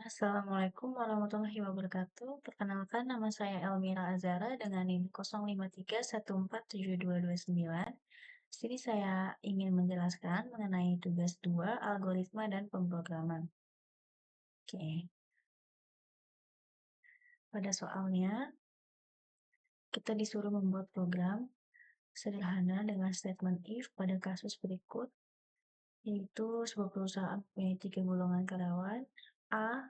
Assalamualaikum warahmatullahi wabarakatuh. Perkenalkan nama saya Elmira Azara dengan NIM 0531472229. Di sini saya ingin menjelaskan mengenai tugas 2 algoritma dan pemrograman. Oke, pada soalnya kita disuruh membuat program sederhana dengan statement if pada kasus berikut, yaitu sebuah perusahaan mempunyai 3 golongan karyawan, A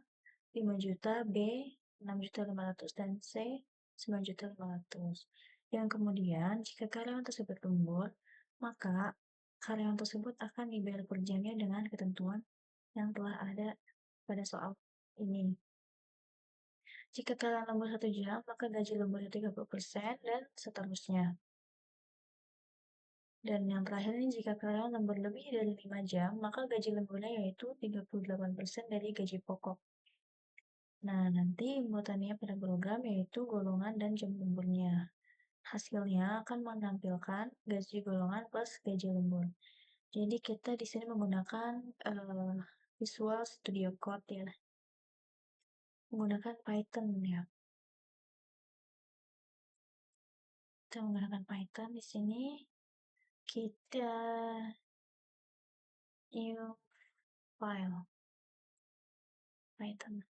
5 juta, B 6.500.000, dan C 9.500.000. Yang kemudian, jika karyawan tersebut lembur, maka karyawan tersebut akan dibayar per jamnya dengan ketentuan yang telah ada pada soal ini. Jika karyawan lembur 1 jam, maka gaji lemburnya 30% dan seterusnya. Dan yang terakhir ini, jika karyawan lembur lebih dari 5 jam, maka gaji lemburnya yaitu 38% dari gaji pokok. Nah, nanti inputannya pada program yaitu golongan dan jam lemburnya. Hasilnya akan menampilkan gaji golongan plus gaji lembur. Jadi kita di sini menggunakan Visual Studio Code ya, menggunakan Python ya. Kita menggunakan Python di sini. Kita new file Python.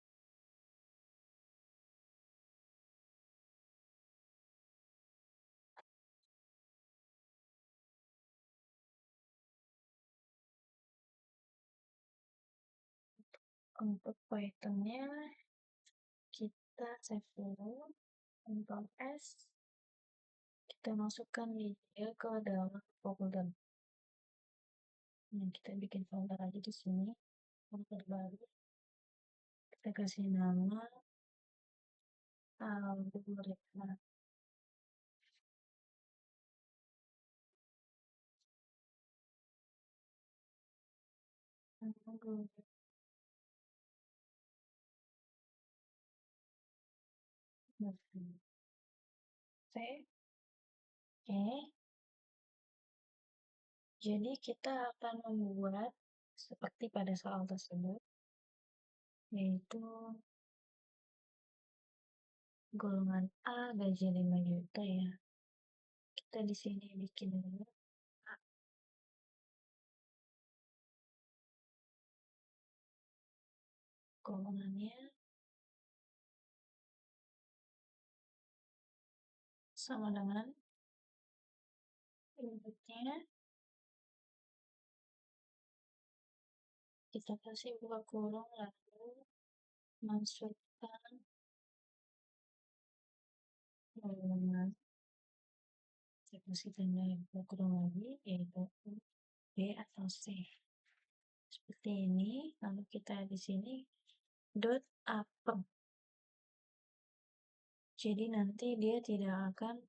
Untuk Pythonnya kita save dulu, Ctrl S, kita masukkan dia ke dalam folder. Nah, kita bikin folder aja di sini, folder baru. Kita kasih nama algoritma. Save. Oke. Jadi kita akan membuat seperti pada soal tersebut, yaitu golongan A gaji 5 juta ya. Kita di sini bikin dulu A. Golongannya sama dengan inputnya kita kasih buka kurung lalu masukkan golongan. Saya kasih tanda buka kurung lagi yaitu B atau C. Seperti ini, lalu kita di sini dot upper. Jadi nanti dia tidak akan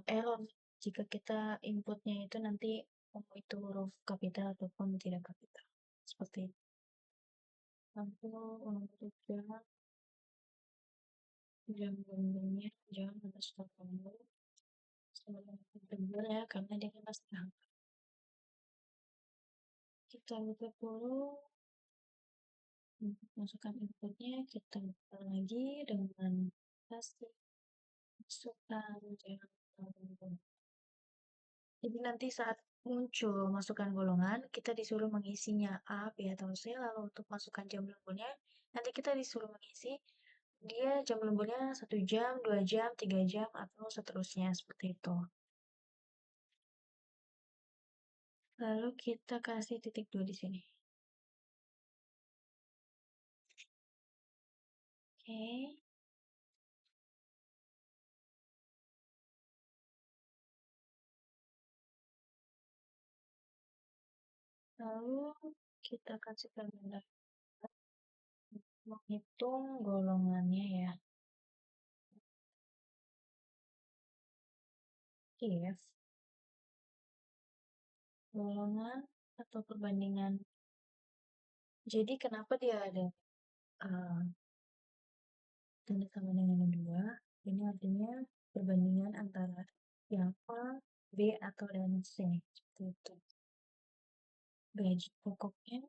error jika kita inputnya itu nanti itu huruf kapital ataupun tidak kapital. Seperti itu. Lalu untuk jam lemburnya jangan underscore lembur. Sebelum lembur ya, karena dia kan pasti angka. Kita buka dulu. Masukkan inputnya, kita buka lagi dengan kasih masukkan jam lembur. Jadi nanti saat muncul masukan golongan, kita disuruh mengisinya A, B, atau C, lalu untuk masukkan jam lemburnya, nanti kita disuruh mengisi dia jam lemburnya 1 jam, 2 jam, 3 jam, atau seterusnya, seperti itu. Lalu kita kasih titik 2 di sini. Oke. Lalu kita kasih tanda menghitung golongannya ya. If golongan atau perbandingan. Jadi kenapa dia ada tanda sama dengan yang 2? Ini artinya perbandingan antara yang A, B, atau dan C. Seperti itu. Gaji pokoknya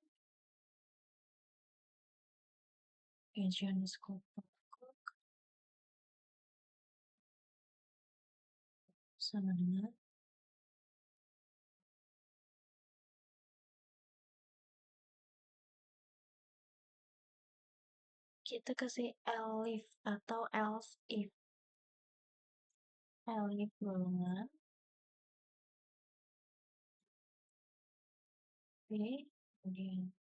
Energi underscore pokok sama dengan kita kasih elif atau else if. Elif golongan B, kemudian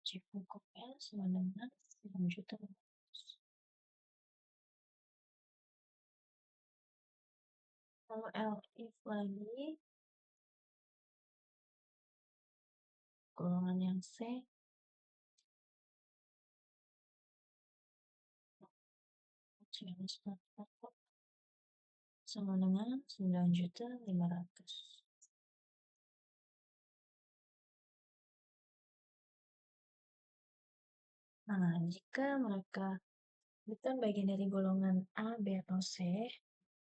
C pokok L sama dengan 9 juta. Lalu elif lagi golongan yang C underscore pokok sama dengan 9.500.000. Nah, jika mereka bukan bagian dari golongan A, B, atau C,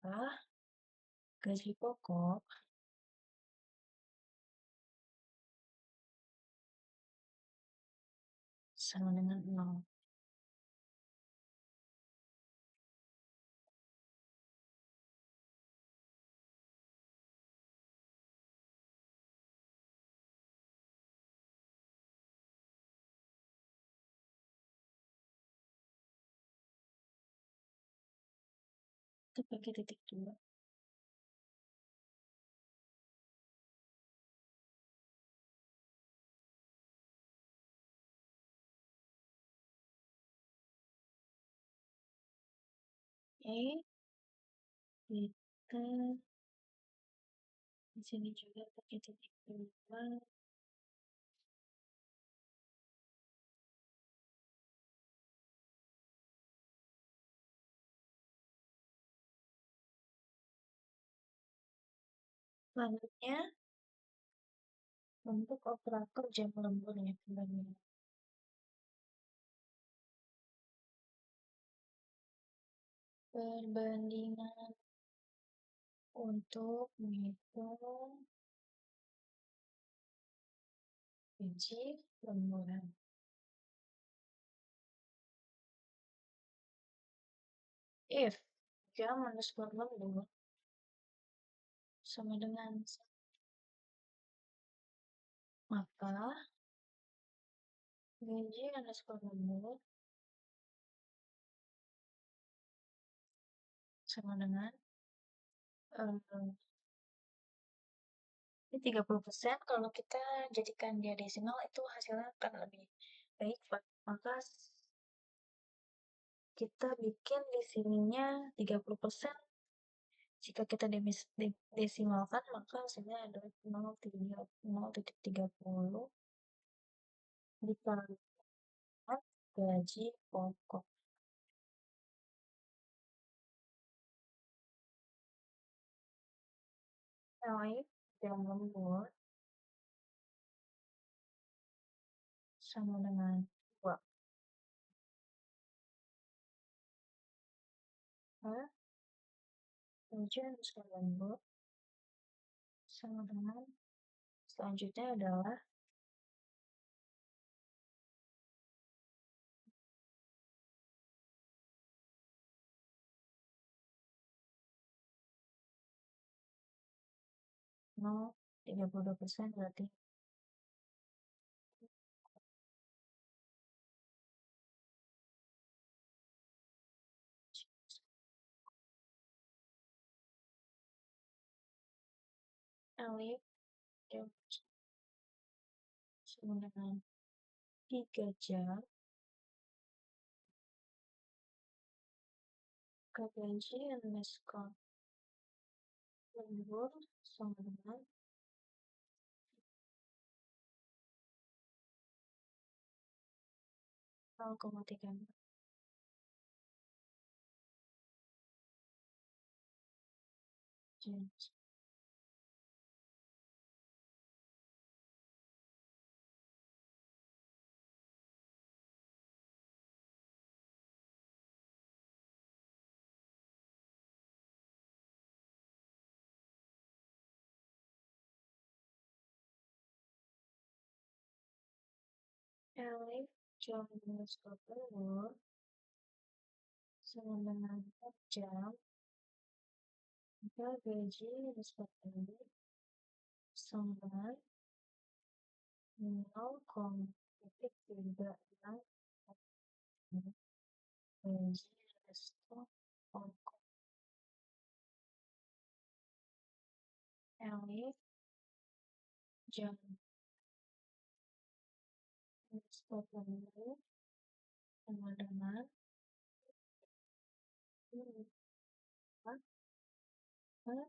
maka gaji pokok sama dengan 0. Kita pakai titik 2. E, kita di sini juga pakai titik 2. Selanjutnya, untuk operator jam lembur ya, perbandingan untuk menghitung gaji lemburan. If jam underscore lembur sama dengan maka gaji underscore lembur sama dengan ini 30%. Kalau kita jadikan dia desimal itu hasilnya akan lebih baik, Pak. Maka kita bikin di sininya 30%. Jika kita desimalkan maka hasilnya adalah 0,30 dikalikan gaji pokok. Naik jam lembur sama dengan 2. Nah, tujuan skala lembur sama dengan selanjutnya adalah 0,32% berarti alif jam sama dengan 3 jam ke gaji underscore lembur sama dengan 0,3. Elif jam 11.20 sama dengan 4 jam, maka gaji disepakati sama 0,36 gaji restu pokok. Elif jam 11.20 sama dengan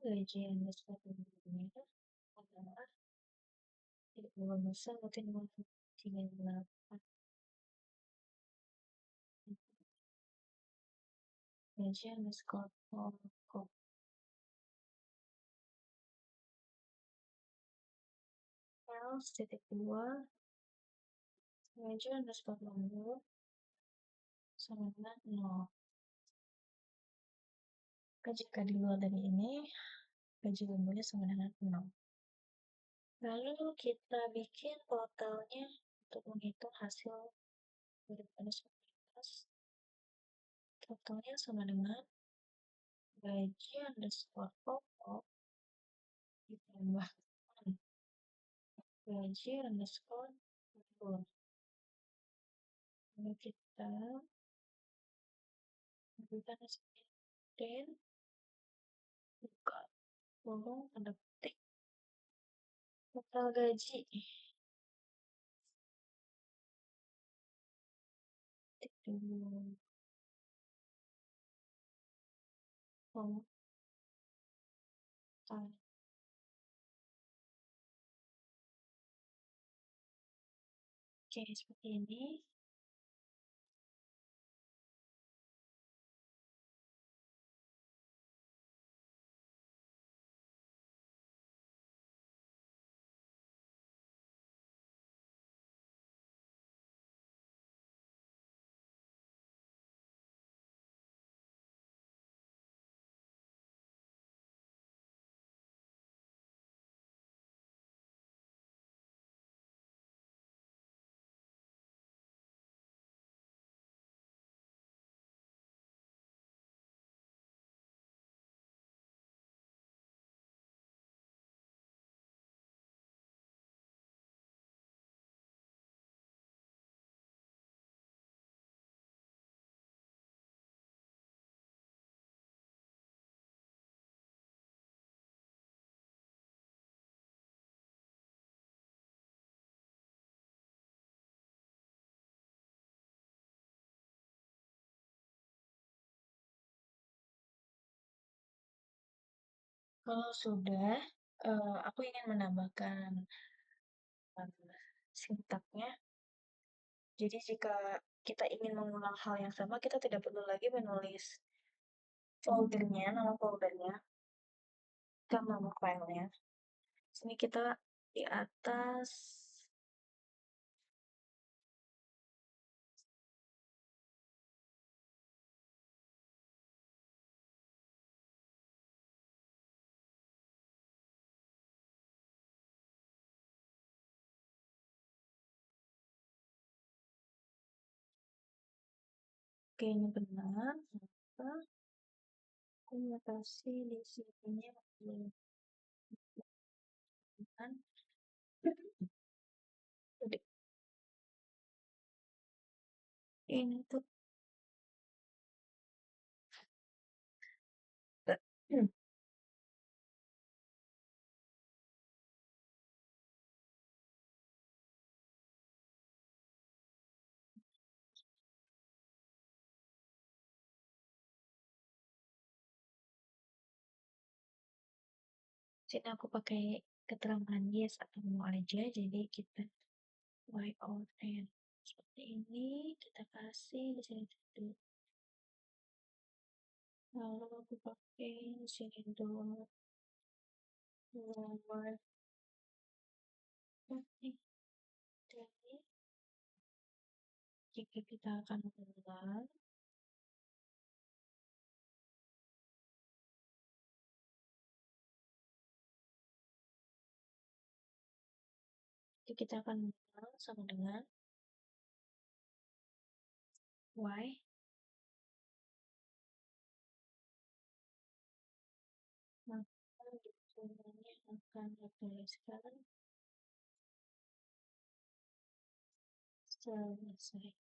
gaji yang disepakati adalah 30,38 gaji underscore pokok. L titik 2 gaji underscore lembur sama dengan 0. Jika di luar dari ini, gaji lemburnya sama dengan 0. Lalu kita bikin totalnya untuk menghitung hasil daripada sekuritas. Totalnya sama dengan gaji underscore pokok ditambah gaji underscore lembur. Lalu kita berikan dan buka kurung tanda petik total gaji titik dulu total. Oke, seperti ini. Kalau sudah, aku ingin menambahkan sintaknya. Jadi jika kita ingin mengulang hal yang sama, kita tidak perlu lagi menulis foldernya, nama foldernya, dan nama filenya. Sini kita di atas oke, ini benar, maka aku kasih di sini kan ini tuh sini aku pakai keterangan yes atau no aja, jadi kita y out n seperti ini, kita kasih di sini dulu. Lalu aku pakai di sini dulu nomor oke. Jadi jika kita akan mengulang, jika kita akan mengulang sama dengan Y, maka hitungannya akan dituliskan selesai.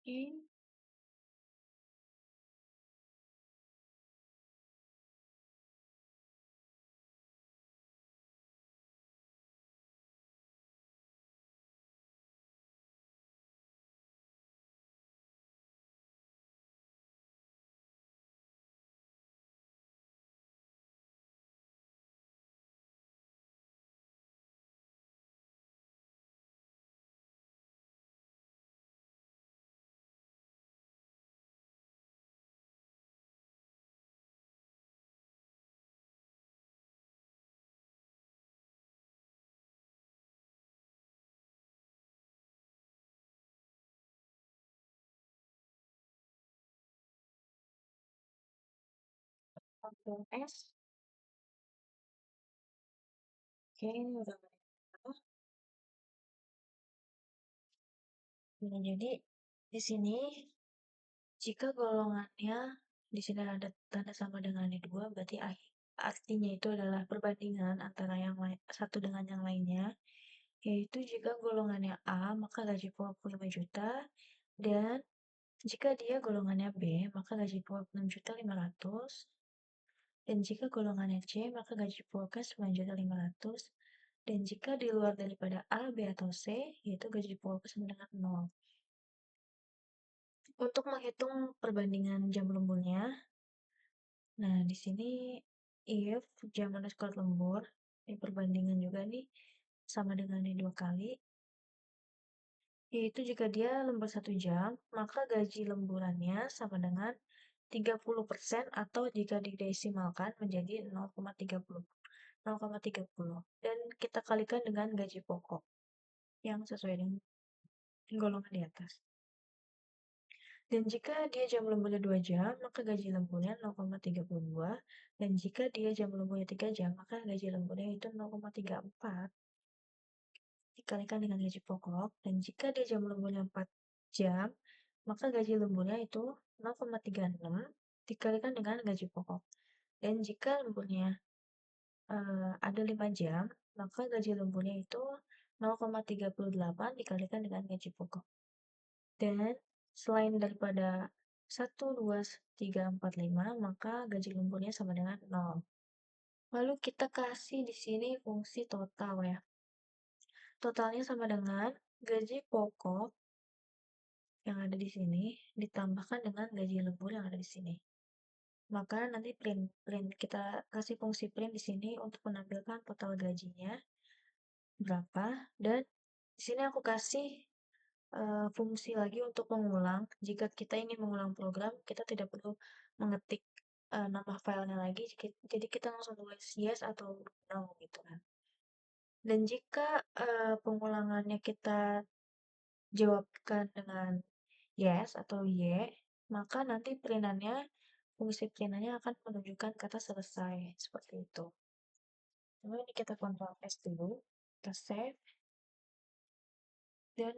Oke, Ctrl S. Oke, ini udah banyak. Nah, jadi di sini jika golongannya di sini ada tanda sama dengan ini dua, berarti artinya itu adalah perbandingan antara yang lain, satu dengan yang lainnya. Yaitu jika golongannya A, maka gaji pokok 5 juta, dan jika dia golongannya B, maka gaji pokok 6.500.000, dan jika golongannya C, maka gaji pokoknya 9.500.000, dan jika di luar daripada A, B, atau C, yaitu gaji pokok sama dengan 0. Untuk menghitung perbandingan jam lemburnya, nah di sini if jam underscore lembur, ini perbandingan juga nih, sama dengan ini 2 kali, yaitu jika dia lembur 1 jam, maka gaji lemburannya sama dengan 30%, atau jika didesimalkan menjadi 0,30. 0,30. Dan kita kalikan dengan gaji pokok yang sesuai dengan golongan di atas. Dan jika dia jam lemburnya 2 jam, maka gaji lemburnya 0,32. Dan jika dia jam lemburnya 3 jam, maka gaji lemburnya itu 0,34. Dikalikan dengan gaji pokok. Dan jika dia jam lemburnya 4 jam, maka gaji lemburnya itu 0,36 dikalikan dengan gaji pokok. Dan jika lemburnya ada 5 jam, maka gaji lemburnya itu 0,38 dikalikan dengan gaji pokok. Dan selain daripada 1, 2, 3, 4, 5, maka gaji lemburnya sama dengan 0. Lalu kita kasih di sini fungsi total ya. Totalnya sama dengan gaji pokok yang ada di sini ditambahkan dengan gaji lembur yang ada di sini. Maka nanti print kita kasih fungsi print di sini untuk menampilkan total gajinya berapa, dan di sini aku kasih fungsi lagi untuk mengulang. Jika kita ingin mengulang program, kita tidak perlu mengetik nama filenya lagi, jadi kita langsung tulis yes atau no gitu kan. Dan jika pengulangannya kita jawabkan dengan yes atau y, maka nanti fungsi printannya akan menunjukkan kata selesai, seperti itu. Coba ini kita Ctrl S dulu, kita save, dan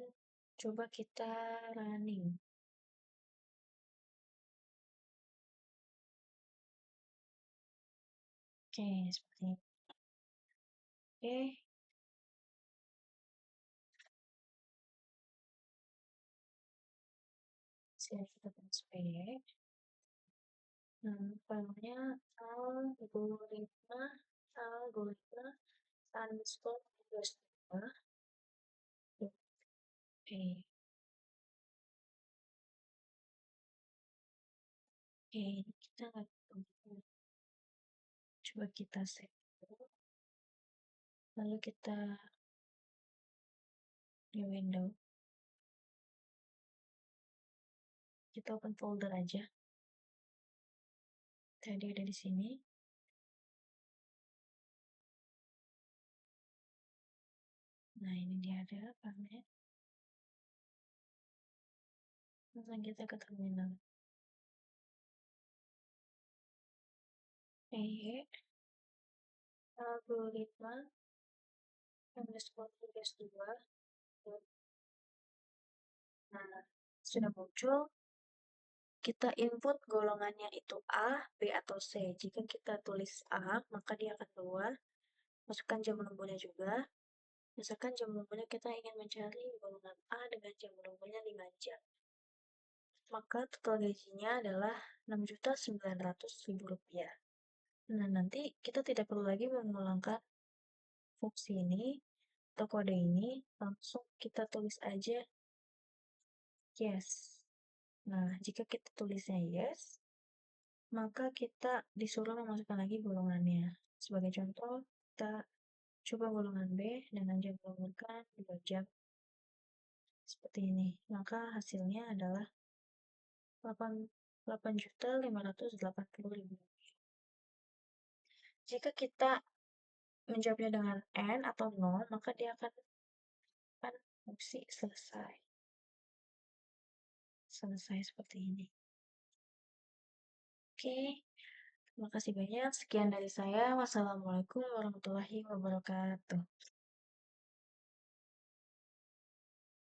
coba kita running. Oke, seperti ini. Oke, sini kita transfer. Filenya algoritma algoritma underscore underscore. Oke, ini kita nggak perlu. Coba kita save dulu. Lalu kita di window, kita open folder aja. Tadi ada di sini. Nah, ini dia ada filenya. Langsung kita ke terminal. Algoritma underscore tugas 2. Nah, sudah muncul, kita input golongannya itu A, B, atau C. Jika kita tulis A, maka dia akan keluar. Masukkan jam menunggunya juga. Misalkan jam menunggunya kita ingin mencari golongan A dengan jam menunggunya 5 jam. Maka total gajinya adalah Rp6.900.000. Nah, nanti kita tidak perlu lagi mengulangkan fungsi ini atau kode ini, langsung kita tulis aja yes. Nah, jika kita tulisnya yes, maka kita disuruh memasukkan lagi golongannya. Sebagai contoh, kita coba golongan B dengan jam mengumpulkan 2 jam seperti ini. Maka hasilnya adalah 8.580.000. Jika kita menjawabnya dengan N atau 0, maka dia akan fungsi selesai. Selesai seperti ini. Oke, terima kasih banyak. Sekian dari saya. Wassalamualaikum warahmatullahi wabarakatuh.